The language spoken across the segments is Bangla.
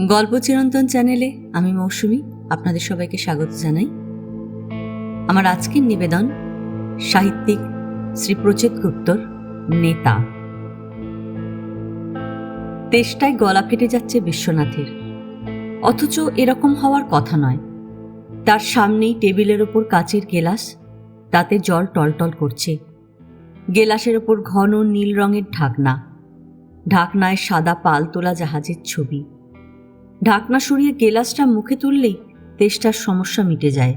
গল্প চিরন্তন চ্যানেলে আমি মৌসুমী আপনাদের সবাইকে স্বাগত জানাই। আমার আজকের নিবেদন সাহিত্যিক শ্রী প্রচেত গুপ্তর নেতা। তেষ্টায় গলা ফেটে যাচ্ছে বিশ্বনাথের, অথচ এরকম হওয়ার কথা নয়। তার সামনেই টেবিলের ওপর কাচের গেলাস, তাতে জল টলটল করছে। গেলাসের ওপর ঘন নীল রঙের ঢাকনা, ঢাকনায় সাদা পাল তোলা জাহাজের ছবি। ঢাকনা সরিয়ে গেলাসটা মুখে তুললেই তেষ্টার সমস্যা মিটে যায়।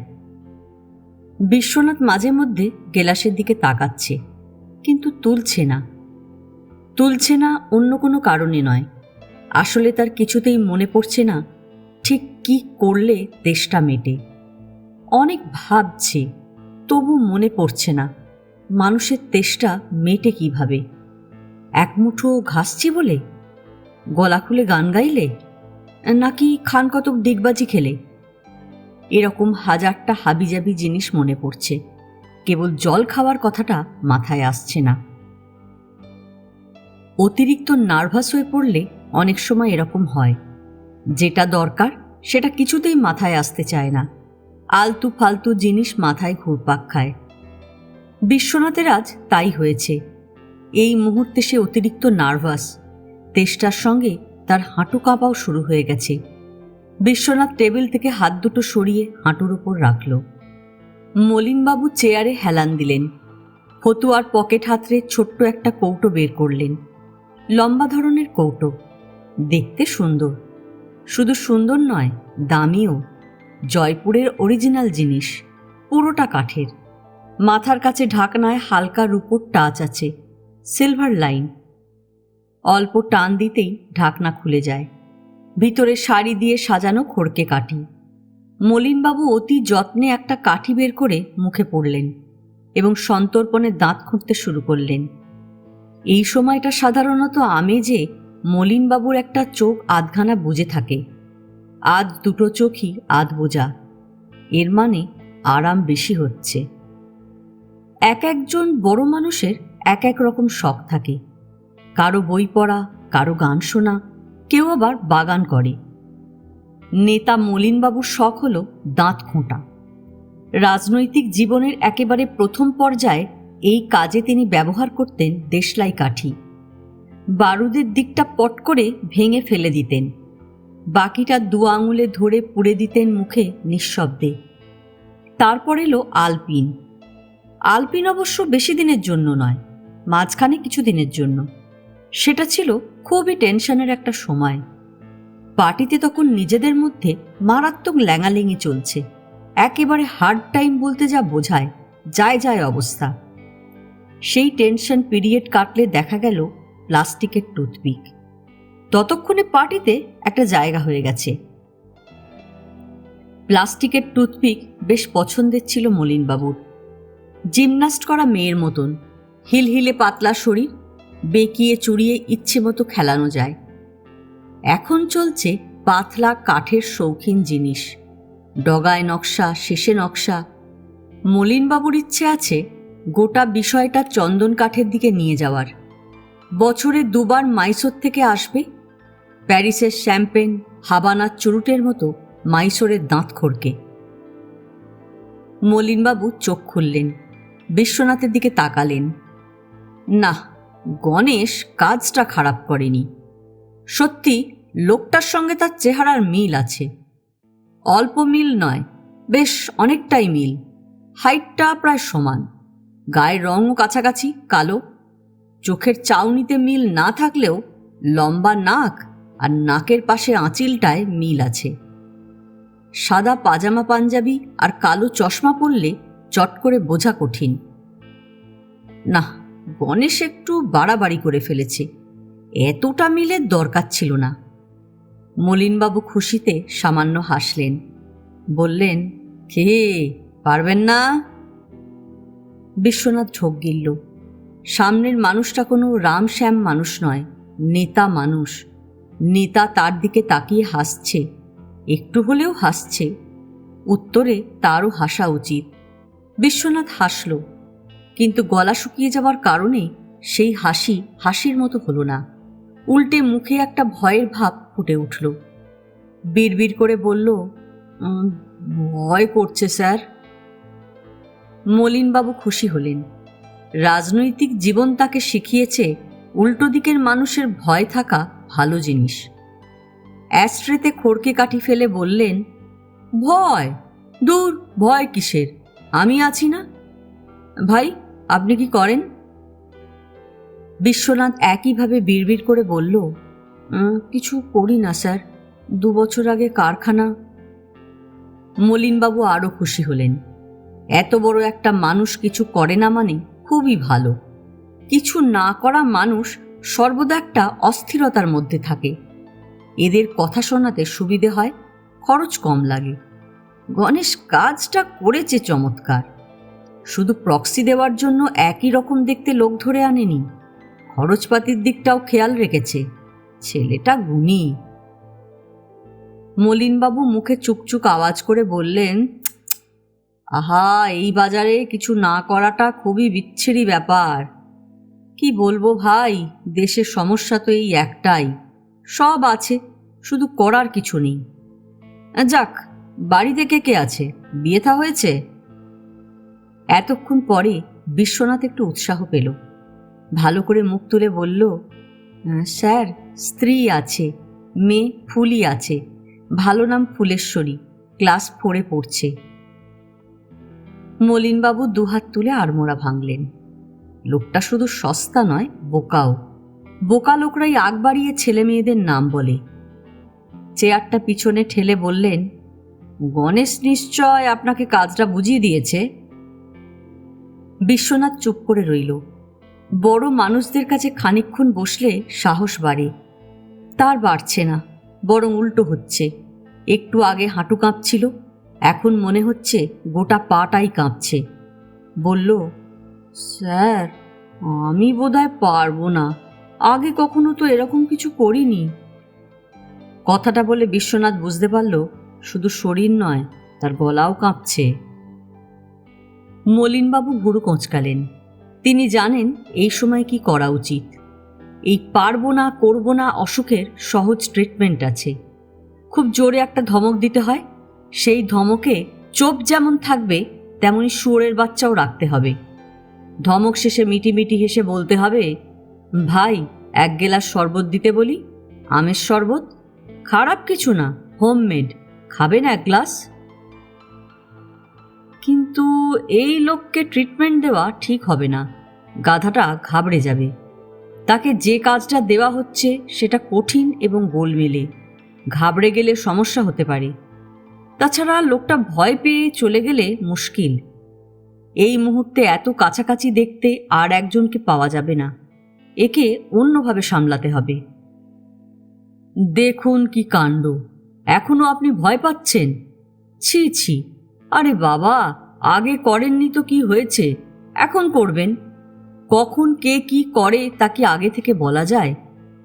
বিশ্বনাথ মাঝে মধ্যে গেলাসের দিকে তাকাচ্ছে, কিন্তু তুলছে না অন্য কোনো কারণে নয়। আসলে তার কিছুতেই মনে পড়ছে না ঠিক কি করলে তেষ্টা মেটে। অনেক ভাবছে, তবু মনে পড়ছে না মানুষের তেষ্টা মেটে কিভাবে। এক মুঠো ঘাসছি বলে, গলা খুলে গান গাইলে, নাকি খান কতক ডিগবাজি খেলে। এরকম হাজারটা হাবিজাবি জিনিস মনে পড়ছে, কেবল জল খাওয়ার কথাটা মাথায় আসছে না। অতিরিক্ত নার্ভাস হয়ে পড়লে অনেক সময় এরকম হয়, যেটা দরকার সেটা কিছুতেই মাথায় আসতে চায় না। আলতু ফালতু জিনিস মাথায় ঘুরপাক খায়। বিশ্বনাথের আজ তাই হয়েছে। এই মুহূর্তে সে অতিরিক্ত নার্ভাস। তেষ্টার সঙ্গে তার হাঁটু কাঁপাও শুরু হয়ে গেছে। বিশ্বনাথ টেবিল থেকে হাত দুটো সরিয়ে হাঁটুর ওপর রাখল। মলিনবাবু চেয়ারে হেলান দিলেন। ফতুয়ার পকেট হাতড়ে ছোট্ট একটা কৌটো বের করলেন। লম্বা ধরনের কৌটো, দেখতে সুন্দর। শুধু সুন্দর নয়, দামিও। জয়পুরের অরিজিনাল জিনিস, পুরোটা কাঠের। মাথার কাছে ঢাকনায় হালকা রূপোর টাচ আছে, সিলভার লাইন। অল্প টান দিতেই ঢাকনা খুলে যায়। ভিতরে শাড়ি দিয়ে সাজানো খড়কে কাঠি। মলিনবাবু অতি যত্নে একটা কাঠি বের করে মুখে পড়লেন এবং সন্তর্পণে দাঁত খুঁটতে শুরু করলেন। এই সময়টা সাধারণত আমেজে মলিনবাবুর একটা চোখ আধখানা বুজে থাকে, আধ দুটো চোখই আধ বোঝা। এর মানে আরাম বেশি হচ্ছে। এক একজন বড় মানুষের এক এক রকম শখ থাকে। কারো বই পড়া, কারো গান শোনা, কেউ আবার বাগান করে। নেতা মলিনবাবুর শখ হল দাঁত খোঁটা। রাজনৈতিক জীবনের একেবারে প্রথম পর্যায়ে এই কাজে তিনি ব্যবহার করতেন দেশলাই কাঠি। বারুদের দিকটা পট করে ভেঙে ফেলে দিতেন, বাকিটা দু আঙুলে ধরে পুড়ে দিতেন মুখে নিঃশব্দে। তারপর এলো আলপিন। আলপিন অবশ্য বেশি দিনের জন্য নয়, মাঝখানে কিছু দিনের জন্য। সেটা ছিল খুবই টেনশনের একটা সময়। পার্টিতে তখন নিজেদের মধ্যে মারাত্মক ল্যাঙালেঙি চলছে। একেবারে হার্ড টাইম বলতে যা বোঝায়, যায় অবস্থা। সেই টেনশন পিরিয়ড কাটলে দেখা গেল প্লাস্টিকের টুথপিক। ততক্ষণে পার্টিতে একটা জায়গা হয়ে গেছে। প্লাস্টিকের টুথপিক বেশ পছন্দের ছিল মলিনবাবুর। জিমন্যাস্ট করা মেয়ের মতন, হিলহিলে পাতলা শরীর, বেঁকিয়ে চুরিয়ে ইচ্ছে মতো খেলানো যায়। এখন চলছে পাতলা কাঠের শৌখিন জিনিস, ডগায় নকশা, শেষে নকশা। মলিনবাবুর ইচ্ছে আছে গোটা বিষয়টা চন্দন কাঠের দিকে নিয়ে যাওয়ার। বছরে দুবার মাইসোর থেকে আসবে। প্যারিসের শ্যাম্পেন, হাবানার চুরুটের মতো মাইসোরের দাঁত খড়কে। মলিনবাবু চোখ খুললেন, বিশ্বনাথের দিকে তাকালেন। না, গণেশ কাজটা খারাপ করেনি। সত্যি লোকটার সঙ্গে তার চেহারার মিল আছে। অল্প মিল নয়, বেশ অনেকটাই মিল। হাইটটা প্রায় সমান, গায়ের রঙও কাছাকাছি কালো। চোখের চাউনিতে মিল না থাকলেও লম্বা নাক আর নাকের পাশে আঁচিলটায় মিল আছে। সাদা পাজামা পাঞ্জাবি আর কালো চশমা পরলে চট করে বোঝা কঠিন। না, গণেশ একটু বাড়াবাড়ি করে ফেলেছে। এতটা মিলের দরকার ছিল না। মলিনবাবু খুশিতে সামান্য হাসলেন, বললেন, কে পারবেন না? বিশ্বনাথ ঢোক গিলল। সামনের মানুষটা কোনো রামশ্যাম মানুষ নয়, নেতা মানুষ। নেতা তার দিকে তাকিয়ে হাসছে, একটু হলেও হাসছে। উত্তরে তারও হাসা উচিত। বিশ্বনাথ হাসল, কিন্তু গলা শুকিয়ে যাওয়ার কারণে সেই হাসি হাসির মতো হলো না। উল্টে মুখে একটা ভয়ের ভাব ফুটে উঠল। বিড়বিড় করে বলল, ভয় করছে স্যার। মলিনবাবু খুশি হলেন। রাজনৈতিক জীবন তাকে শিখিয়েছে উল্টো দিকের মানুষের ভয় থাকা ভালো জিনিস। অ্যাস্ট্রেতে খড়কে কাঠি ফেলে বললেন, ভয়? দূর, ভয় কিসের, আমি আছি না। ভাই, আপনি কি করেন? বিশ্বনাথ একইভাবে বিড়বিড় করে বলল, কিছু করি না স্যার, 2 বছর আগে কারখানা। মলিনবাবু আরও খুশি হলেন। এত বড় একটা মানুষ কিছু করে না মানে খুবই ভালো। কিছু না করা মানুষ সর্বদা একটা অস্থিরতার মধ্যে থাকে। এদের কথা শোনাতে সুবিধে হয়, খরচ কম লাগে। গণেশ কাজটা করেছে চমৎকার। শুধু প্রক্সি দেওয়ার জন্য একই রকম দেখতে লোক ধরে আনেনি, খরচপাতির দিকটাও খেয়াল রেখেছে। ছেলেটা গুণী। মলিনবাবু মুখে চুকচুক আওয়াজ করে বললেন, আহা, এই বাজারে কিছু না করাটা খুবই বিচ্ছিরি ব্যাপার। কি বলবো ভাই, দেশের সমস্যা তো এই একটাই, সব আছে, শুধু করার কিছু নেই। যাক, বাড়িতে কে কে আছে? বিয়ে থা হয়েছে? এতক্ষণ পরে বিশ্বনাথ একটু উৎসাহ পেল। ভালো করে মুখ তুলে বলল, স্যার, স্ত্রী আছে, মেয়ে ফুলি আছে, ভালো নাম ফুলেশ্বরী, ক্লাস 4-এ পড়ছে। মলিনবাবু দুহাত তুলে আড়মোড়া ভাঙলেন। লোকটা শুধু সস্তা নয়, বোকাও। বোকা লোকরাই আগ বাড়িয়ে ছেলে মেয়েদের নাম বলে। চেয়ারটা পিছনে ঠেলে বললেন, গণেশ নিশ্চয় আপনাকে কাজটা বুঝিয়ে দিয়েছে। বিশ্বনাথ চুপ করে রইল। বড় মানুষদের কাছে খানিকক্ষণ বসলে সাহস বাড়ে। তার বাড়ছে না, বরং উল্টো হচ্ছে। একটু আগে হাঁটু কাঁপছিল, এখন মনে হচ্ছে গোটা পাটাই কাঁপছে। বলল, স্যার, আমি বোধহয় পারবো না, আগে কখনো তো এরকম কিছু করিনি। কথাটা বলে বিশ্বনাথ বুঝতে পারল শুধু শরীর নয়, তার গলাও কাঁপছে। মলিনবাবু ভুরু কোঁচকালেন। তিনি জানেন এই সময় কি করা উচিত। এই পারবো না, করবো না অসুখের সহজ ট্রিটমেন্ট আছে। খুব জোরে একটা ধমক দিতে হয়, সেই ধমকে চোপ যেমন থাকবে তেমনি শুয়োরের বাচ্চাও রাখতে হবে। ধমক শেষে মিটিমিটি হেসে বলতে হবে, ভাই, 1 গ্লাস শরবত দিতে বলি, আমের শরবত, খারাপ কিছু না, হোমমেড, খাবেন 1 গ্লাস? কিন্তু এই লোককে ট্রিটমেন্ট দেওয়া ঠিক হবে না। গাধাটা ঘাবড়ে যাবে। তাকে যে কাজটা দেওয়া হচ্ছে সেটা কঠিন এবং গোলমেলে। ঘাবড়ে গেলে সমস্যা হতে পারে। তাছাড়া লোকটা ভয় পেয়ে চলে গেলে মুশকিল। এই মুহূর্তে এত কাছাকাছি দেখতে আর একজনকে পাওয়া যাবে না। একে অন্যভাবে সামলাতে হবে। দেখুন কি কাণ্ড, এখনো আপনি ভয় পাচ্ছেন? ছি ছি, আরে বাবা, আগে করেননি তো কি হয়েছে, এখন করবেন। কখন কে কি করে তা কি আগে থেকে বলা যায়?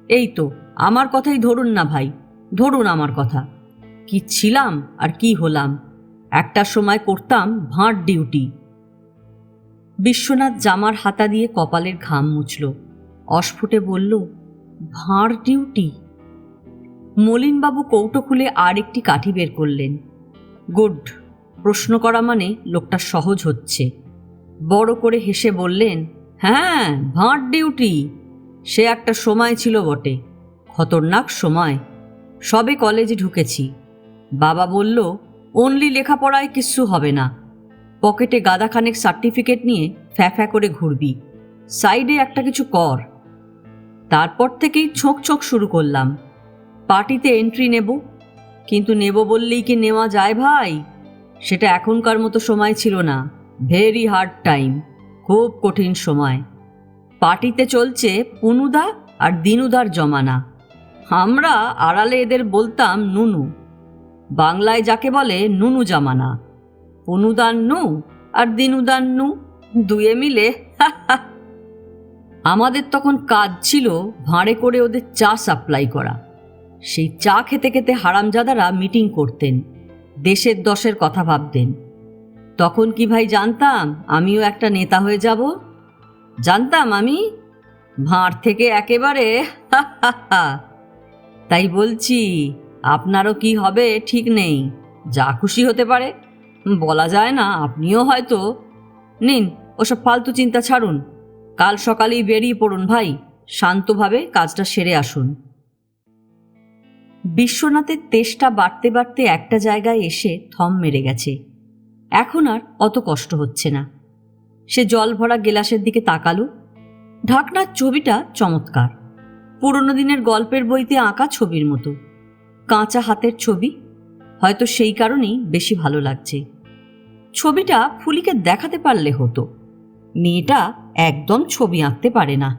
এই তো আমার কথাই ধরুন না ভাই, ধরুন আমার কথা। কি ছিলাম আর কি হলাম, একটা সময় করতাম ভাঁড় ডিউটি। বিশ্বনাথ জামার হাতা দিয়ে কপালের ঘাম মুছল। অস্ফুটে বলল, ভাঁড় ডিউটি? মলিনবাবু কৌটো খুলে আর একটি কাঠি বের করলেন। গুড, প্রশ্ন করা মানে লোকটা সহজ হচ্ছে। বড় করে হেসে বললেন, হ্যাঁ, ভাঁড় ডিউটি। সে একটা সময় ছিল বটে, খতরনাক সময়। সবে কলেজে ঢুকেছি। বাবা বলল, অনলি লেখাপড়ায় কিচ্ছু হবে না, পকেটে গাদাখানেক সার্টিফিকেট নিয়ে ফ্যা ফ্যা করে ঘুরবি, সাইডে একটা কিছু কর। তারপর থেকেই ছোঁক ছোঁক শুরু করলাম। পার্টিতে এন্ট্রি নেব, কিন্তু নেব বললেই কি নেওয়া যায় ভাই? সেটা এখনকার মতো সময় ছিল না। ভেরি হার্ড টাইম, খুব কঠিন সময়। পার্টিতে চলছে পুনুদা আর দিনুদার জমানা। আমরা আড়ালে এদের বলতাম নুনু। বাংলায় যাকে বলে নুনু জামানা। পুনুদার নু আর দিনুদার নু, দুয়ে মিলে আমাদের তখন কাজ ছিল ভাঁড়ে করে ওদের চা সাপ্লাই করা। সেই চা খেতে খেতে হারামজাদারা মিটিং করতেন, দেশের দশের কথা ভাবতেন। তখন কি ভাই জানতাম আমিও একটা নেতা হয়ে যাব? জানতাম আমি? ভাঁড় থেকে একেবারে তাই বলছি, আপনারও কি হবে ঠিক নেই, যা খুশি হতে পারে, বলা যায় না। আপনিও হয়তো। নিন, ওসব ফালতু চিন্তা ছাড়ুন, কাল সকালেই বেরিয়ে পড়ুন ভাই, শান্তভাবে কাজটা সেরে আসুন। বিশ্বনাথের তেষ্টা বাড়তে বাড়তে একটা জায়গায় এসে থম মেরে গেছে। এখন আর অত কষ্ট হচ্ছে না। সে জল ভরা গেলাসের দিকে তাকালো। ঢাকনার ছবিটা চমৎকার, পুরনো দিনের গল্পের বইতে আঁকা ছবির মতো, কাঁচা হাতের ছবি। হয়তো সেই কারণেই বেশি ভালো লাগছে। ছবিটা ফুলিকে দেখাতে পারলে হতো। মেয়েটা একদম ছবি আঁকতে পারে না।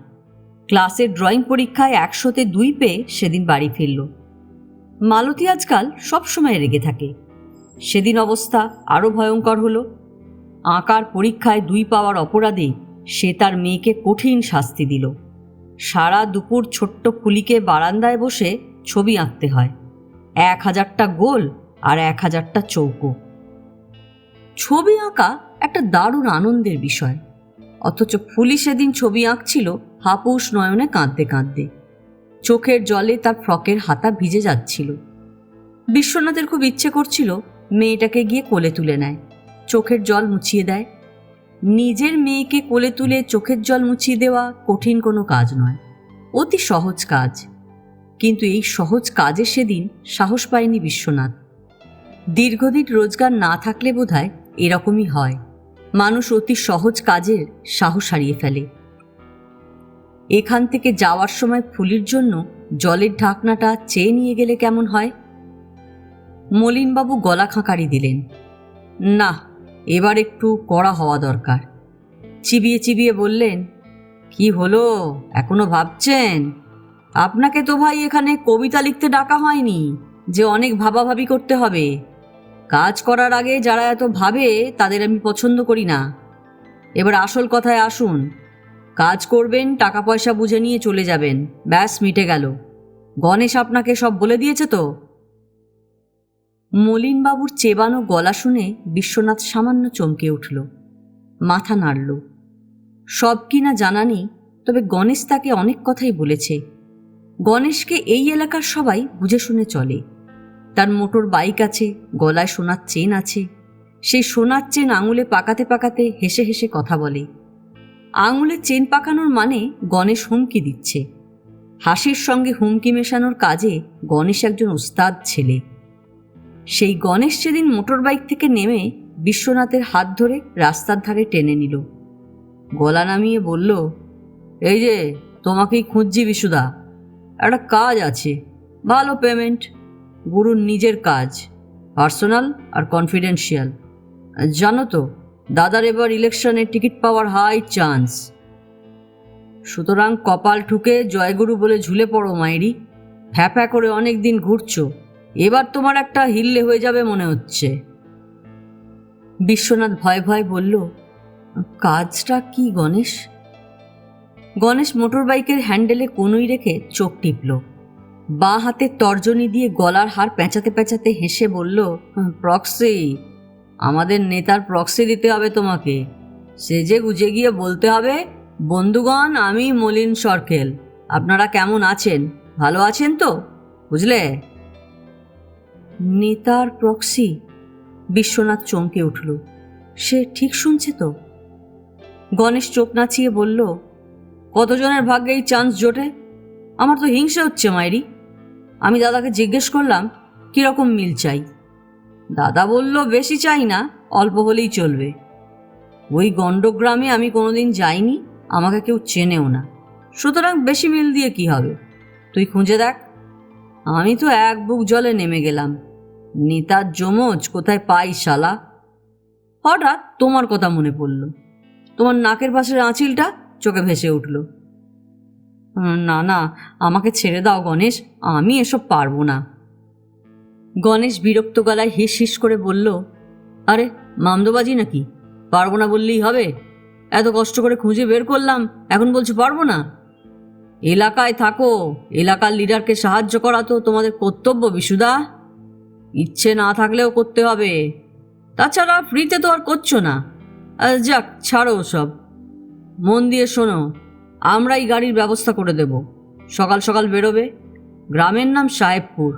ক্লাসের ড্রয়িং পরীক্ষায় 100-তে 2 পেয়ে সেদিন বাড়ি ফিরল। মালতী আজকাল সবসময় রেগে থাকে। সেদিন অবস্থা আরও ভয়ঙ্কর হলো। আঁকার পরীক্ষায় 2 পাওয়ার অপরাধে সে তার মেয়েকে কঠিন শাস্তি দিল। সারা দুপুর ছোট্ট ফুলিকে বারান্দায় বসে ছবি আঁকতে হয়। 1000টা গোল আর 1000টা চৌকো। ছবি আঁকা একটা দারুণ আনন্দের বিষয়, অথচ ফুলি সেদিন ছবি আঁকছিল হাপুস নয়নে কাঁদতে কাঁদতে। চোখের জলে তার ফ্রকের হাতা ভিজে যাচ্ছিল। বিশ্বনাথের খুব ইচ্ছে করছিল মেয়েটাকে গিয়ে কোলে তুলে নেয়, চোখের জল মুছিয়ে দেয়। নিজের মেয়েকে কোলে তুলে চোখের জল মুছিয়ে দেওয়া কঠিন কোনো কাজ নয়, অতি সহজ কাজ। কিন্তু এই সহজ কাজে সেদিন সাহস পায়নি বিশ্বনাথ। দীর্ঘদিন রোজগার না থাকলে বোধহয় এরকমই হয়, মানুষ অতি সহজ কাজের সাহস হারিয়ে ফেলে। এখান থেকে যাওয়ার সময় ফুলির জন্য জলের ঢাকনাটা চেয়ে নিয়ে গেলে কেমন হয়? মলিনবাবু গলা খাঁকারি দিলেন, না, এবার একটু কড়া হওয়া দরকার। চিবিয়ে চিবিয়ে বললেন, কি হলো, এখনো ভাবছেন? আপনাকে তো ভাই এখানে কবিতা লিখতে ডাকা হয়নি যে অনেক ভাবাভাবি করতে হবে। কাজ করার আগে যারা এত ভাবে তাদের আমি পছন্দ করি না। এবার আসল কথায় আসুন। কাজ করবেন, টাকা পয়সা বুঝে নিয়ে চলে যাবেন, ব্যাস মিটে গেল। গণেশ আপনাকে সব বলে দিয়েছে তো? মলিনবাবুর চেবানো গলা শুনে বিশ্বনাথ সামান্য চমকে উঠল, মাথা নাড়ল। সব কিনা জানা নেই, তবে গণেশ তাকে অনেক কথাই বলেছে। গণেশকে এই এলাকার সবাই বুঝে শুনে চলে। তার মোটর বাইক আছে, গলায় সোনার চেন আছে। সেই সোনার চেন আঙুলে পাকাতে পাকাতে হেসে হেসে কথা বলে। আঙুলে চেন পাকানোর মানে গণেশ হুমকি দিচ্ছে। হাসির সঙ্গে হুমকি মেশানোর কাজে গণেশ একজন ওস্তাদ ছেলে। সেই গণেশ সেদিন মোটর বাইক থেকে নেমে বিশ্বনাথের হাত ধরে রাস্তার ধারে টেনে নিল। গলা নামিয়ে বলল, এই যে, তোমাকেই খুঁজছি বিশুদা। একটা কাজ আছে, ভালো পেমেন্ট, গুরুর নিজের কাজ, পার্সোনাল আর কনফিডেন্সিয়াল। জানো তো, দাদার এবার ইলেকশনে টিকিট পাওয়ার হাই চান্স। সুতরাং কপাল ঠুকে জয়গুরু বলে ঝুলে পড়ো মায়েরি। ফ্যাফ্যা করে অনেক দিন ঘুরছো, এবার তোমার একটা হিল্লে হয়ে যাবে মনে হচ্ছে। বিশ্বনাথ ভয়ে ভয়ে বলল, কাজটা কি গণেশ? গণেশ মোটর বাইকের হ্যান্ডেলে কনুই রেখে চোখ টিপল। বাঁ হাতের তর্জনী দিয়ে গলার হার পেঁচাতে পেঁচাতে হেসে বলল, প্রক্সি। আমাদের নেতার প্রক্সি দিতে হবে তোমাকে। সেজে গুজে গিয়ে বলতে হবে, বন্ধুগণ, আমি মলিন সরকেল, আপনারা কেমন আছেন? ভালো আছেন তো? বুঝলে? নেতার প্রক্সি? বিশ্বনাথ চমকে উঠল। সে ঠিক শুনছে তো? গণেশ চোখ নাচিয়ে বলল, কতজনের ভাগ্যে এই চান্স জোটে? আমার তো হিংসে হচ্ছে মায়েরি। আমি দাদাকে জিজ্ঞেস করলাম কীরকম মিল চাই। দাদা বলল, বেশি চাই না, অল্প হলেই চলবে। ওই গণ্ডগ্রামে আমি কোনোদিন যাইনি, আমাকে কেউ চেনেও না, সুতরাং বেশি মিল দিয়ে কি হবে? তুই খুঁজে দেখ। আমি তো এক বুক জলে নেমে গেলাম। নেতার জমজ কোথায় পাই শালা? হঠাৎ তোমার কথা মনে পড়ল। তোমার নাকের পাশের আঁচিলটা চোখে ভেসে উঠল। না না, আমাকে ছেড়ে দাও গণেশ, আমি এসব পারবো না। গণেশ বিরক্ত গলায় হিস হিস করে বলল, আরে মামদোবাজি নাকি? পারবো না বললেই হবে? এত কষ্ট করে খুঁজে বের করলাম, এখন বলছো পারবো না? এলাকায় থাকো, এলাকার লিডারকে সাহায্য করা তো তোমাদের কর্তব্য বিশুদা। ইচ্ছে না থাকলেও করতে হবে, তাছাড়া ফ্রিতে তো আর করছো না। যাক, ছাড়ো সব। মন দিয়ে শোনো, আমরাই গাড়ির ব্যবস্থা করে দেব। সকাল সকাল বেরোবে। গ্রামের নাম সাহেবপুর।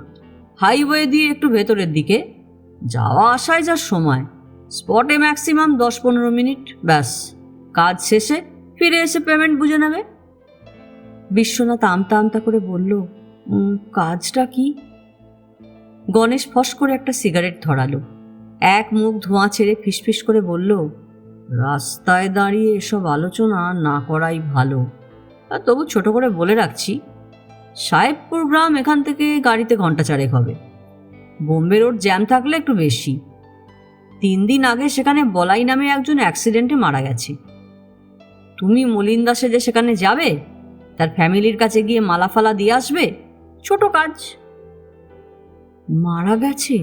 হাইওয়ে দিয়ে একটু ভেতরের দিকে, যাওয়া আসায় যা সময়, স্পটে ম্যাক্সিমাম 10-15 মিনিট, ব্যাস কাজ শেষে ফিরে এসে পেমেন্ট বুঝে নেবে। বিশ্বনাথ আমতা আমতা করে বলল, কাজটা কি? গণেশ ফস করে একটা সিগারেট ধরালো, এক মুখ ধোঁয়া ছেড়ে ফিসফিস করে বলল, রাস্তায় দাঁড়িয়ে এসব আলোচনা না করাই ভালো। আর তবু ছোট করে বলে রাখছি, সাহেবপুর গ্রাম এখান থেকে গাড়িতে ঘন্টা 4 হবে। বোম্বে রোড জ্যাম থাকলে একটু বেশি। 3 দিন আগে সেখানে বলাই নামে একজন অ্যাক্সিডেন্টে মারা গেছে। তুমি মলিন দাসে যে সেখানে যাবে, তার ফ্যামিলির কাছে গিয়ে মালাফালা দিয়ে আসবে, ছোট কাজ। মারা গেছে?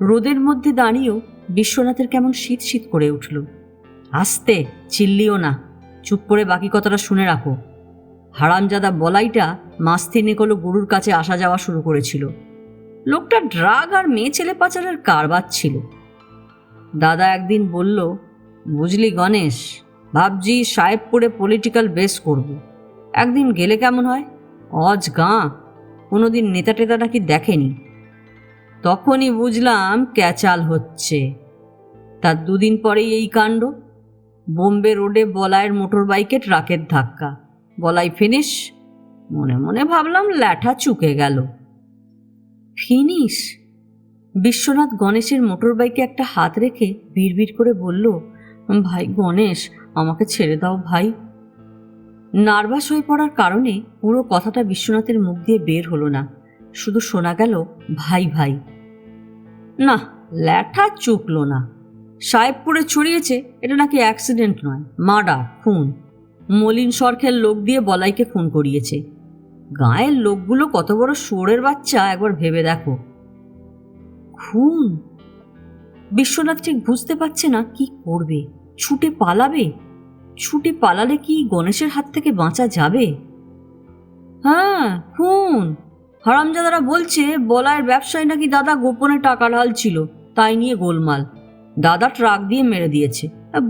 রোদের মধ্যে দাঁড়িয়েও বিশ্বনাথের কেমন শীত শীত করে উঠল। আস্তে, চিল্লিও না, চুপ করে বাকি কথাটা শুনে রাখো। হারামজাদা বলাইটা মাস 3 হলো গুরুর কাছে আসা যাওয়া শুরু করেছিল। লোকটা ড্রাগ আর মেয়ে ছেলে পাচারের কারবার ছিল। দাদা একদিন বলল, বুঝলি গণেশ, ভাবছি সাহেবপুরে পলিটিক্যাল বেস করব। একদিন গেলে কেমন হয়? অজ গাঁ, কোনোদিন নেতা টেতা নাকি দেখেনি। তখনই বুঝলাম ক্যাচাল হচ্ছে। তার 2 দিন পরেই এই কাণ্ড। বোম্বে রোডে বলাইয়ের মোটর বাইকে ট্রাকের ধাক্কা, বলাই ফিনিশ। মনে মনে ভাবলাম ল্যাঠা চুকে গেল। ফিনিশ? বিশ্বনাথ গণেশের মোটর বাইকে একটা হাত রেখে বিড়বিড় করে বলল, ভাই গণেশ, আমাকে ছেড়ে দাও ভাই। নার্ভাস হয়ে পড়ার কারণে পুরো কথাটা বিশ্বনাথের মুখ দিয়ে বের হলো না, শুধু শোনা গেল ভাই ভাই। না, ল্যাঠা চুকলো না। সাহেবপুরে ছড়িয়েছে এটা নাকি অ্যাক্সিডেন্ট নয়, মার্ডার, খুন। মলিন সরখের লোক দিয়ে বলাইকে খুন করিয়েছে। গাঁয়ের লোকগুলো কত বড় শুয়োরের বাচ্চা একবার ভেবে দেখো। খুন? বিশ্বনাথ ঠিক বুঝতে পারছে না কি করবে। ছুটে পালাবে? ছুটে পালালে কি গণেশের হাত থেকে বাঁচা যাবে? হ্যাঁ, খুন। হারামজাদারা বলছে বলাইয়ের ব্যবসায় নাকি দাদা গোপনে টাকা ঢালছিল, তাই নিয়ে গোলমাল। দাদা ট্রাক দিয়ে মেরে দিয়েছে।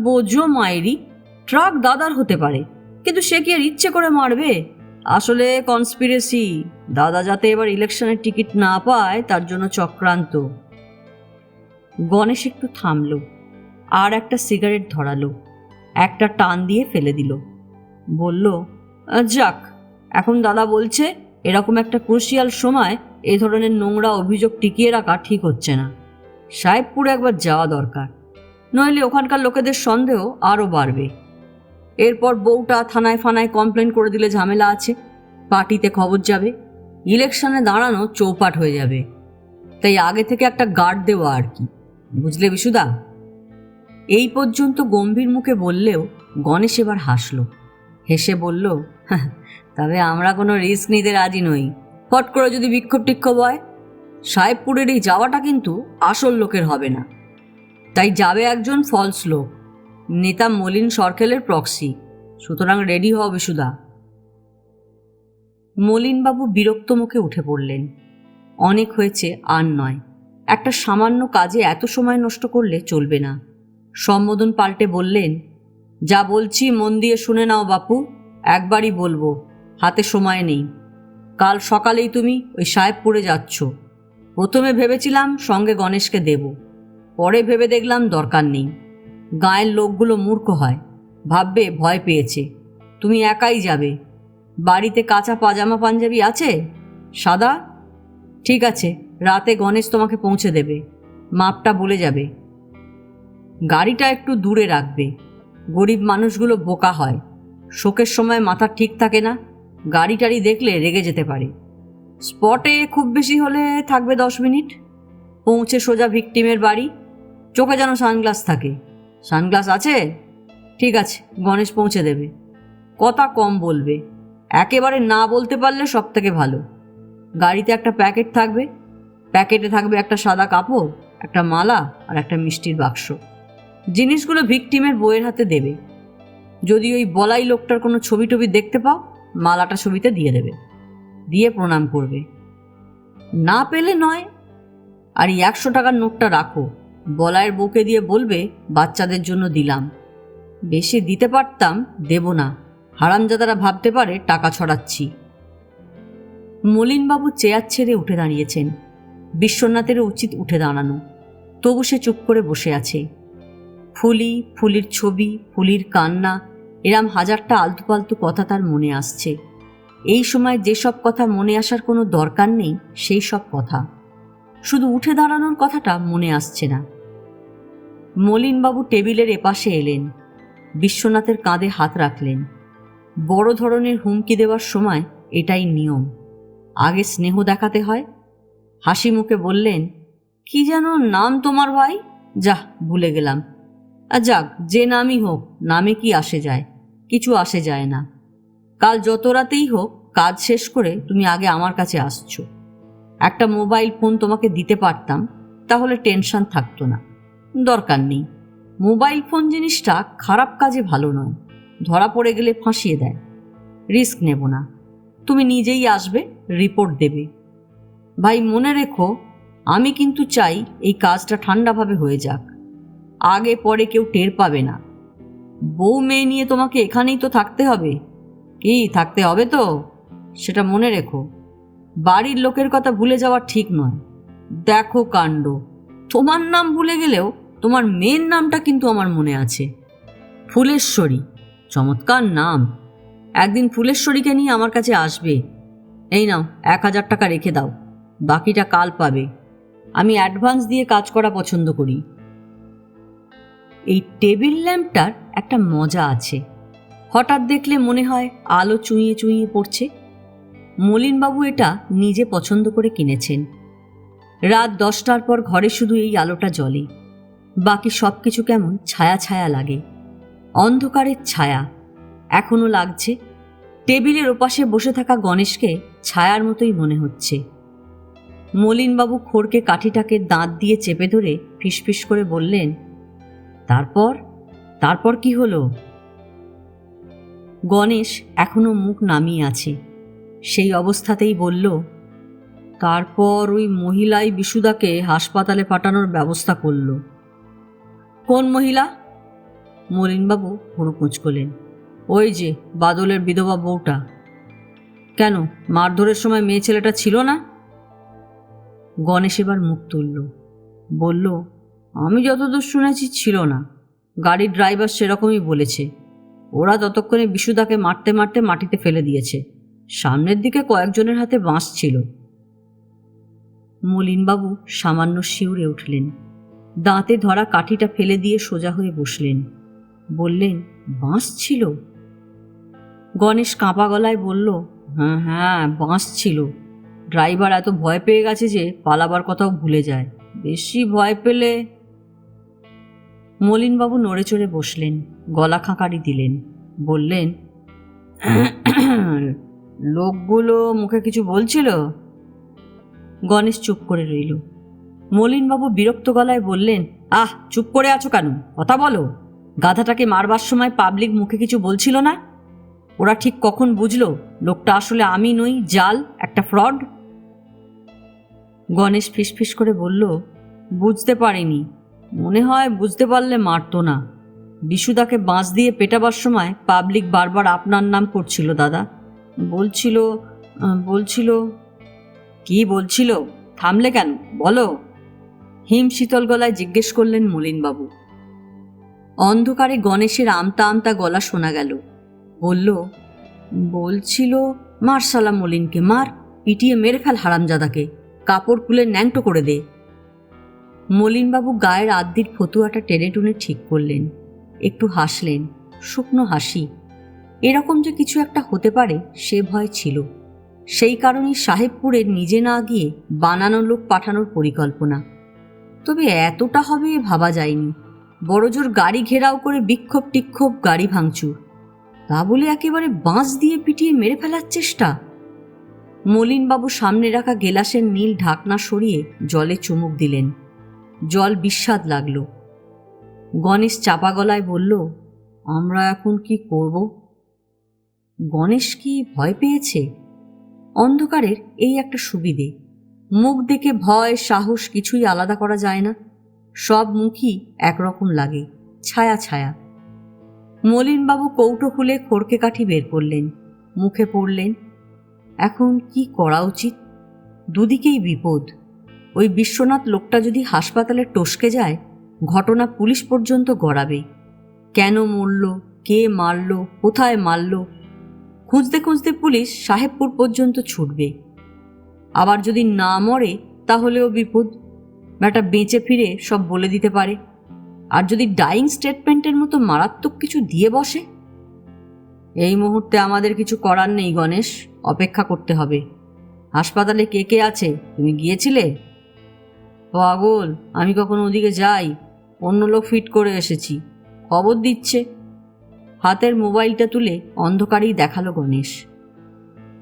বোঝো মায়েরি, ট্রাক দাদার হতে পারে, কিন্তু সে কি আর ইচ্ছে করে মারবে? আসলে কনস্পিরেসি। দাদা যাতে এবার ইলেকশনের টিকিট না পায় তার জন্য চক্রান্ত। গণেশ একটু থামলো, আর একটা সিগারেট ধরালো, একটা টান দিয়ে ফেলে দিল। বলল, যাক, এখন দাদা বলছে এরকম একটা ক্রুশিয়াল সময় এ ধরনের নোংরা অভিযোগ টিকিয়ে রাখা ঠিক হচ্ছে না। সাহেবপুরে একবার যাওয়া দরকার, নইলে ওখানকার লোকেদের সন্দেহ আরও বাড়বে। এরপর বউটা থানায় ফানায় কমপ্লেন করে দিলে ঝামেলা আছে, পার্টিতে খবর যাবে, ইলেকশনে দাঁড়ানো চৌপাট হয়ে যাবে। তাই আগে থেকে একটা গার্ড দেওয়া আর কি, বুঝলে বিশুদা? এই পর্যন্ত গম্ভীর মুখে বললেও গণেশ এবার হাসল। হেসে বলল, তবে আমরা কোনো রিস্ক নিতে রাজি নই। ফট করে যদি বিক্ষোভ টিক্ষোভ হয়, সাহেবপুরের এই যাওয়াটা কিন্তু আসল লোকের হবে না। তাই যাবে একজন ফলস লোক, নেতা মলিন সরখেলের প্রক্সি। সুতরাং রেডি হও বিশুদা। মলিনবাবু বিরক্ত মুখে উঠে পড়লেন। অনেক হয়েছে, আর নয়। একটা সামান্য কাজে এত সময় নষ্ট করলে চলবে না। সম্বোধন পাল্টে বললেন, যা বলছি মন দিয়ে শুনে নাও বাপু, একবারই বলবো, হাতে সময় নেই। কাল সকালেই তুমি ওই সাহেবপুরে যাচ্ছ। প্রথমে ভেবেছিলাম সঙ্গে গণেশকে দেব, পরে ভেবে দেখলাম দরকার নেই। গাঁয়ের লোকগুলো মূর্খ হয়, ভাববে ভয় পেয়েছে। তুমি একাই যাবে। বাড়িতে কাঁচা পাজামা পাঞ্জাবি আছে? সাদা? ঠিক আছে, রাতে গণেশ তোমাকে পৌঁছে দেবে, মাপটা বলে যাবে। গাড়িটা একটু দূরে রাখবে। গরিব মানুষগুলো বোকা হয়, শোকের সময় মাথা ঠিক থাকে না, গাড়ি টাড়ি দেখলে রেগে যেতে পারে। স্পটে খুব বেশি হলে থাকবে 10 মিনিট, পৌঁছে সোজা ভিকটিমের বাড়ি। চোখে যেন সানগ্লাস থাকে। সানগ্লাস আছে? ঠিক আছে, গণেশ পৌঁছে দেবে। কথা কম বলবে, একেবারে না বলতে পারলে সব থেকে ভালো। গাড়িতে একটা প্যাকেট থাকবে, প্যাকেটে থাকবে একটা সাদা কাপড়, একটা মালা আর একটা মিষ্টির বাক্স। জিনিসগুলো ভিকটিমের বইয়ের হাতে দেবে। যদি ওই বলাই লোকটার কোনো ছবি টবি দেখতে পাও, মালাটা ছবিতে দিয়ে দেবে, দিয়ে প্রণাম করবে। না পেলে নয়। আর এই 100 টাকার নোটটা রাখো, বলাইয়ের বউকে দিয়ে বলবে বাচ্চাদের জন্য দিলাম। বেশি দিতে পারতাম, দেব না, হারামজাদারা ভাবতে পারে টাকা ছড়াচ্ছি। মলিনবাবু চেয়ার ছেড়ে উঠে দাঁড়িয়েছেন। বিশ্বনাথেরও উচিত উঠে দাঁড়ানো, তবু সে চুপ করে বসে আছে। ফুলি, ফুলির ছবি, ফুলির কান্না, এরম হাজারটা আলতু পালতু কথা তার মনে আসছে। এই সময় যেসব কথা মনে আসার কোনো দরকার নেই সেই সব কথা। শুধু উঠে দাঁড়ানোর কথাটা মনে আসছে না। মলিনবাবু টেবিলের এপাশে এলেন, বিশ্বনাথের কাঁধে হাত রাখলেন। বড় ধরনের হুমকি দেওয়ার সময় এটাই নিয়ম, আগে স্নেহ দেখাতে হয়। হাসি মুখে বললেন, কি যেন নাম তোমার ভাই? যাহ, ভুলে গেলাম। যাক, যে নামই হোক, নামে কি আসে যায়? কিছু আসে যায় না। কাল যত রাতেই হোক, কাজ শেষ করে তুমি আগে আমার কাছে আসছো। একটা মোবাইল ফোন তোমাকে দিতে পারতাম, তাহলে টেনশন থাকতো না। দরকার নেই। মোবাইল ফোন জিনিসটা খারাপ কাজে ভালো নয়, ধরা পড়ে গেলে ফাঁসিয়ে দেয়। রিস্ক নেব না। তুমি নিজেই আসবে, রিপোর্ট দেবে। ভাই মনে রেখো, আমি কিন্তু চাই এই কাজটা ঠান্ডাভাবে হয়ে যাক, আগে পরে কেউ টের পাবে না। বউ মেয়ে নিয়ে তোমাকে এখানেই তো থাকতে হবে। কি থাকতে হবে তো? সেটা মনে রেখো। বাড়ির লোকের কথা ভুলে যাওয়া ঠিক নয়। দেখো কাণ্ড, তোমার নাম ভুলে গেলেও তোমার মেয়ের নামটা কিন্তু আমার মনে আছে, ফুলেশ্বরী। চমৎকার নাম। একদিন ফুলেশ্বরীকে নিয়ে আমার কাছে আসবে। এই নাও, 1000 টাকা রেখে দাও, বাকিটা কাল পাবে। আমি অ্যাডভান্স দিয়ে কাজ করা পছন্দ করি। এই টেবিল ল্যাম্পটার একটা মজা আছে, হঠাৎ দেখলে মনে হয় আলো চুঁইয়ে চুঁইয়ে পড়ছে। মলিনবাবু এটা নিজে পছন্দ করে কিনেছেন। রাত 10টার পর ঘরে শুধু এই আলোটা জ্বলে, বাকি সব কিছু কেমন ছায়া ছায়া লাগে, অন্ধকারের ছায়া। এখনো লাগছে। টেবিলের ওপাশে বসে থাকা গণেশকে ছায়ার মতোই মনে হচ্ছে। মলিনবাবু খড়কে কাঠিটাকে দাঁত দিয়ে চেপে ধরে ফিসফিস করে বললেন, তারপর তারপর কি হলো? গণেশ এখনো মুখ নামিয়ে আছে, সেই অবস্থাতেই বলল, তারপর ওই মহিলাই বিশুদাকে হাসপাতালে পাঠানোর ব্যবস্থা করল। কোন মহিলা? মলিনবাবু ভুরু কুঁচকলেন। ওই যে বাদলের বিধবা বউটা। কেন, মারধরের সময় মেয়ে ছেলেটা ছিল না? গণেশ এবার মুখ তুলল, বলল, আমি যতদূর শুনেছি ছিল না। গাড়ির ড্রাইভার সেরকমই বলেছে। ওরা ততক্ষণে বিশুদাকে মারতে মারতে মাটিতে ফেলে দিয়েছে। সামনের দিকে কয়েকজনের হাতে বাঁশ ছিল। মলিনবাবু সামান্য শিউরে উঠলেন, দাঁতে ধরা কাঠিটা ফেলে দিয়ে সোজা হয়ে বসলেন। বললেন, বাঁশ ছিল? গণেশ কাঁপা গলায় বলল, হ্যাঁ হ্যাঁ, বাঁশ ছিল। ড্রাইভার এত ভয় পেয়ে গেছে যে পালাবার কথাও ভুলে যায়। বেশি ভয় পেলে। মলিনবাবু নড়ে চড়ে বসলেন, গলা খাঁকারি দিলেন, বললেন, লোকগুলো মুখে কিছু বলছিল? গণেশ চুপ করে রইল। মলিনবাবু বিরক্ত গলায় বললেন, আহ, চুপ করে আছো কেন? কথা বলো। গাধাটাকে মারবার সময় পাবলিক মুখে কিছু বলছিল না? ওরা ঠিক কখন বুঝলো লোকটা আসলে আমি নই, জাল, একটা ফ্রড? গণেশ ফিসফিস করে বলল, বুঝতে পারিনি। মনে হয় বুঝতে পারলে মারতো না। বিশুদাকে বাঁশ দিয়ে পেটাবার সময় পাবলিক বারবার আপনার নাম করছিল দাদা। বলছিল বলছিল কি বলছিল? থামলে কেন, বলো। হিম শীতল গলায় জিজ্ঞেস করলেন মলিনবাবু। অন্ধকারে গণেশের আমতা আমতা গলা শোনা গেল। বলল, বলছিল, মার শালা মলিনকে, মার, পিটিয়ে মেরে ফেল হারামজাদাকে, কাপড় খুলে ন্যাংটো করে দে। মলিনবাবু গায়ের আদ্যির ফতুয়াটা টেনে টুনে ঠিক করলেন, একটু হাসলেন, শুকনো হাসি। এরকম যে কিছু একটা হতে পারে সে ভয় ছিল। সেই কারণেই সাহেবপুরে নিজে না গিয়ে বানানো লোক পাঠানোর পরিকল্পনা। তবে এতটা হবে ভাবা যায়নি। বড়জোর গাড়ি ঘেরাও করে বিক্ষোভ টিক্ষোভ, গাড়ি ভাঙচুর, তা বলে একেবারে বাঁশ দিয়ে পিটিয়ে মেরে ফেলার চেষ্টা। মলিনবাবু সামনে রাখা গেলাসের নীল ঢাকনা সরিয়ে জলে চুমুক দিলেন। জল বিস্বাদ লাগল। গণেশ চাপা গলায় বলল, আমরা এখন কি করব? গণেশ কি ভয় পেয়েছে? অন্ধকারের এই একটা সুবিধে, মুখ দেখে ভয় সাহস কিছুই আলাদা করা যায় না। সব মুখই একরকম লাগে, ছায়া ছায়া। মলিনবাবু কৌটো খুলে খড়কে কাঠি বের করলেন, মুখে পড়লেন। এখন কি করা উচিত? দুদিকেই বিপদ। ওই বিশ্বনাথ লোকটা যদি হাসপাতালে টসকে যায়, ঘটনা পুলিশ পর্যন্ত গড়াবে। কেন মরল, কে মারল, কোথায় মারল, খুঁজতে খুঁজতে পুলিশ সাহেবপুর পর্যন্ত ছুটবে। আবার যদি না মরে তাহলেও বিপদ, ব্যাটা বেঁচে ফিরে সব বলে দিতে পারে। আর যদি ডাইং স্টেটমেন্টের মতো মারাত্মক কিছু দিয়ে বসে? এই মুহূর্তে আমাদের কিছু করার নেই গণেশ, অপেক্ষা করতে হবে। হাসপাতালে কে কে আছে, তুমি গিয়েছিলে? পাগল, আমি কখনো ওদিকে যাই? অন্য লোক ফিট করে এসেছি, খবর দিচ্ছে। হাতের মোবাইলটা তুলে অন্ধকারেই দেখালো গণেশ।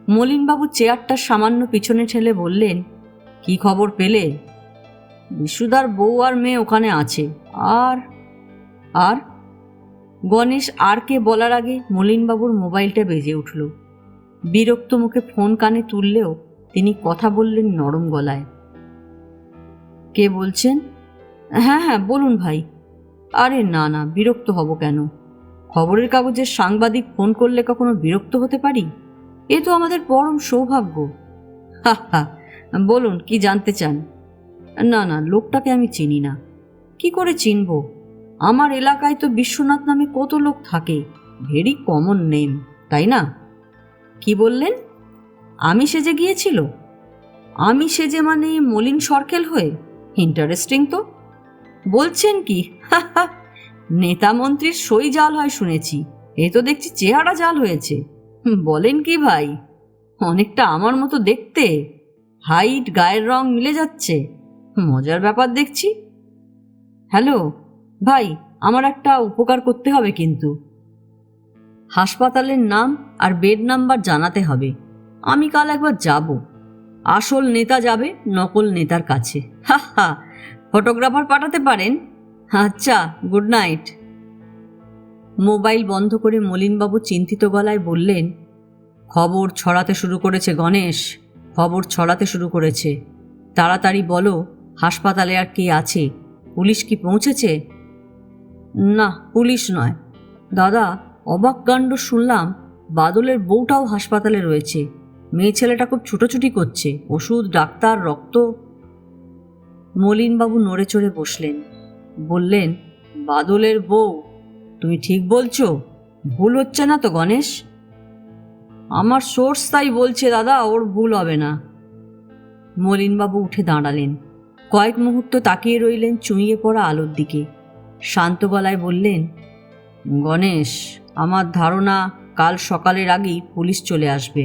মলিনবাবু চেয়ারটা সামান্য পিছনে ঠেলে বললেন, কি খবর পেলে? বিশুদার বউ আর মেয়ে ওখানে আছে। আর আর গণেশ আর কে বলার আগে মলিনবাবুর মোবাইলটা বেজে উঠল। বিরক্ত মুখে ফোন কানে তুললেও তিনি কথা বললেন নরম গলায়। কে বলছেন? হ্যাঁ হ্যাঁ বলুন ভাই। আরে না না, বিরক্ত হব কেন? খবরের কাগজের সাংবাদিক ফোন করলে কখনো বিরক্ত হতে পারি? এ তো আমাদের পরম সৌভাগ্য। হা হা, বলুন কি জানতে চান? না না, লোকটাকে আমি চিনি না। কি করে চিনব? আমার এলাকায় তো বিশ্বনাথ নামে কত লোক থাকে, ভেরি কমন নেম, তাই না? কি বললেন? আমি সেজে গিয়েছিল? আমি সেজে মানে মলিন সরকেল হয়ে? ইন্টারেস্টিং তো। বলছেন কি? হা হা, নেতা মন্ত্রীর সই জাল হয় শুনেছি, এ তো দেখছি চেহারা জাল হয়েছে। বলেন কি ভাই? অনেকটা আমার মতো দেখতে, হাইট গায়ের রং মিলে যাচ্ছে, মজার ব্যাপার দেখছি। হ্যালো ভাই, আমার একটা উপকার করতে হবে কিন্তু। হাসপাতালের নাম আর বেড নাম্বার জানাতে হবে। আমি কাল একবার যাব। আসল নেতা যাবে নকল নেতার কাছে। হা হা, ফটোগ্রাফার পাঠাতে পারেন? আচ্ছা, গুড নাইট। মোবাইল বন্ধ করে মলিনবাবু চিন্তিত গলায় বললেন, খবর ছড়াতে শুরু করেছে গণেশ, খবর ছড়াতে শুরু করেছে। তাড়াতাড়ি বলো, হাসপাতালে আর কে আছে? পুলিশ কি পৌঁছেছে? না, পুলিশ নয় দাদা, অবাক কাণ্ড শুনলাম, বাদলের বউটাও হাসপাতালে রয়েছে। মেয়ে ছেলেটা খুব ছুটোছুটি করছে, ওষুধ, ডাক্তার, রক্ত। মলিনবাবু নড়ে চড়ে বসলেন, বললেন, বাদলের বউ? তুমি ঠিক বলছো? ভুল হচ্ছে না তো গণেশ? আমার সোর্স তাই বলছে দাদা, ওর ভুল হবে না। মলিনবাবু উঠে দাঁড়ালেন, কয়েক মুহূর্ত তাকিয়ে রইলেন চুঁইয়ে পড়া আলোর দিকে। শান্ত গলায় বললেন, গণেশ, আমার ধারণা কাল সকালের আগেই পুলিশ চলে আসবে।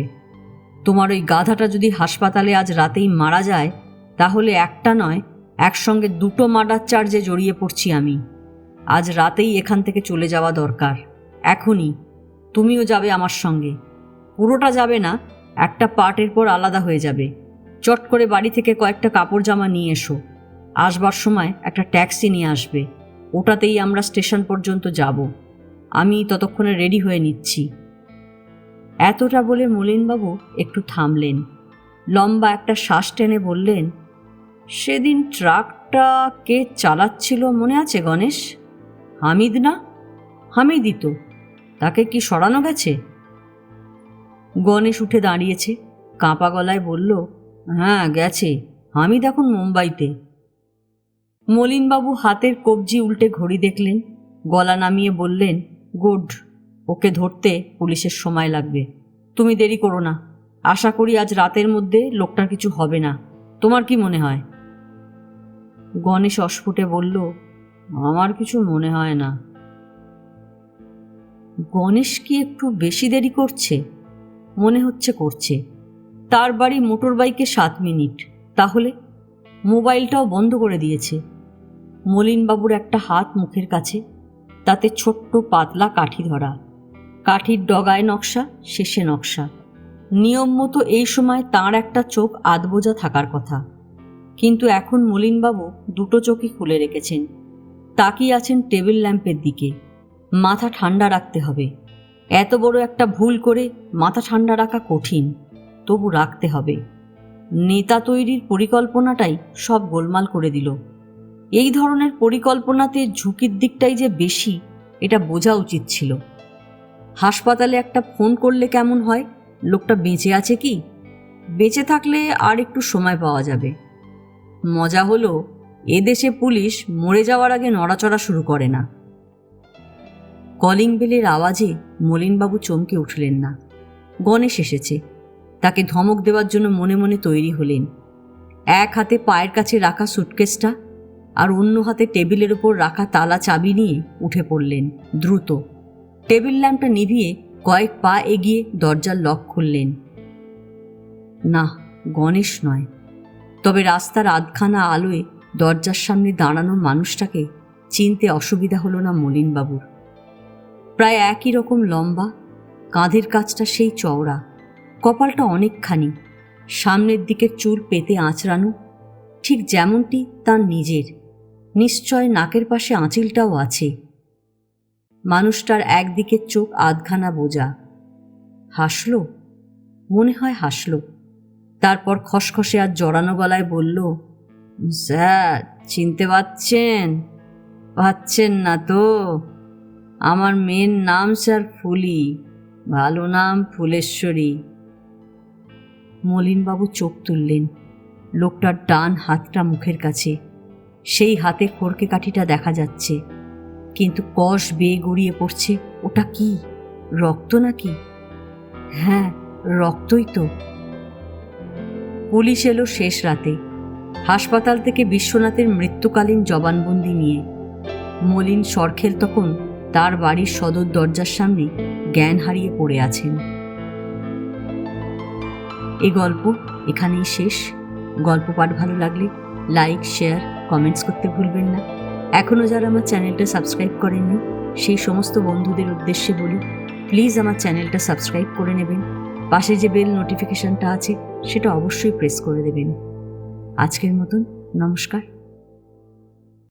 তোমার ওই গাধাটা যদি হাসপাতালে আজ রাতেই মারা যায়, তাহলে একটা নয়, একসঙ্গে দুটো মার্ডার চার্জে জড়িয়ে পড়ছি আমি। আজ রাতেই এখান থেকে চলে যাওয়া দরকার, এখনই। তুমিও যাবে আমার সঙ্গে। পুরোটা যাবে না, একটা পার্টের পর আলাদা হয়ে যাবে। চট করে বাড়ি থেকে কয়েকটা কাপড় জামা নিয়ে এসো। আসবার সময় একটা ট্যাক্সি নিয়ে আসবে, ওটাতেই আমরা স্টেশন পর্যন্ত যাব। আমি ততক্ষণে রেডি হয়ে নিচ্ছি। এতটা বলে মলিনবাবু একটু থামলেন, লম্বা একটা শ্বাস টেনে বললেন, সেদিন ট্রাকটা কে চালাচ্ছিল মনে আছে গণেশ? হামিদ না? হামিদই তো। তাকে কি সরানো গেছে? গণেশ উঠে দাঁড়িয়েছে, কাঁপা গলায় বলল, হ্যাঁ গেছে, হামিদ এখন মুম্বাইতে। মলিনবাবু হাতের কবজি উল্টে ঘড়ি দেখলেন, গলা নামিয়ে বললেন, গুড। ওকে ধরতে পুলিশের সময় লাগবে, তুমি দেরি করো না। আশা করি আজ রাতের মধ্যে লোকটার কিছু হবে না। তোমার কি মনে হয়? গণেশ অস্ফুটে বলল, আমার কিছু মনে হয় না। গণেশ কি একটু বেশি দেরি করছে? মনে হচ্ছে করছে। তার বাড়ি মোটর বাইকে 7 মিনিট, তাহলে মোবাইলটাও বন্ধ করে দিয়েছে। মলিনবাবুর একটা হাত মুখের কাছে, তাতে ছোট্ট পাতলা কাঠি ধরা, কাঠির ডগায় নকশা, শেষে নকশা। নিয়ম মতো এই সময় তাঁর একটা চোখ আধবোজা থাকার কথা, কিন্তু এখন মলিনবাবু দুটো চোখই খুলে রেখেছেন, তাকিয়ে আছেন টেবিল ল্যাম্পের দিকে। মাথা ঠান্ডা রাখতে হবে। এত বড় একটা ভুল করে মাথা ঠান্ডা রাখা কঠিন, তবু রাখতে হবে। নেতা তৈরির পরিকল্পনাটাই সব গোলমাল করে দিল। এই ধরনের পরিকল্পনাতে ঝুঁকির দিকটাই যে বেশি, এটা বোঝা উচিত ছিল। হাসপাতালে একটা ফোন করলে কেমন হয়? লোকটা বেঁচে আছে কি, বেঁচে থাকলে আর একটু সময় পাওয়া যাবে। মজা হলো, এদেশে পুলিশ মরে যাওয়ার আগে নড়াচড়া শুরু করে না। কলিং বেলের আওয়াজে মলিনবাবু চমকে উঠলেন না। গণেশ এসেছে। তাকে ধমক দেওয়ার জন্য মনে মনে তৈরি হলেন। এক হাতে পায়ের কাছে রাখা সুটকেসটা আর অন্য হাতে টেবিলের ওপর রাখা তালা চাবি নিয়ে উঠে পড়লেন দ্রুত। টেবিল ল্যাম্পটা নিভিয়ে কয়েক পা এগিয়ে দরজার লক খুললেন। না, গণেশ নয়। তবে রাস্তার আধখানা আলোয় দরজার সামনে দাঁড়ানো মানুষটাকে চিনতে অসুবিধা হলো না মলিনবাবুর। প্রায় একই রকম লম্বা, কাঁধের কাছটা সেই চওড়া, কপালটা অনেকখানি, সামনের দিকের চুল পেতে আঁচড়ানো, ঠিক যেমনটি তার নিজের। নিশ্চয় নাকের পাশে আঁচিলটাও আছে। মানুষটার একদিকের চোখ আধখানা বোঝা। হাসল, মনে হয় হাসল। তারপর খসখসে আর জড়ানো গলায় বলল, স্যার চিনতে পারছেন না তো? আমার মেয়ের নাম স্যার ফুলি, ভালো নাম ফুলেশ্বরী। মলিনবাবু চোখ তুললেন। লোকটার ডান হাতটা মুখের কাছে, সেই হাতে খড়কে কাঠিটা দেখা যাচ্ছে, কিন্তু কষ বেয়ে গড়িয়ে পড়ছে। ওটা কি, রক্ত নাকি? হ্যাঁ, রক্তই তো। পুলিশ এলো শেষ রাতে, হাসপাতাল থেকে বিশ্বনাথের মৃত্যুকালীন জবানবন্দি নিয়ে। মলিন সরখেল তখন তার বাড়ির সদর দরজার সামনে জ্ঞান হারিয়ে পড়ে আছেন। এই গল্প এখানেই শেষ। গল্প পাঠ ভালো লাগলে লাইক, শেয়ার, কমেন্টস করতে ভুলবেন না। এখনও যারা আমার চ্যানেলটা সাবস্ক্রাইব করেননি সেই সমস্ত বন্ধুদের উদ্দেশ্যে বলি, প্লিজ আমার চ্যানেলটা সাবস্ক্রাইব করে নেবেন। পাশে যে বেল নোটিফিকেশনটা আছে সেটা অবশ্যই প্রেস করে দেবেন। আজকের মতন নমস্কার।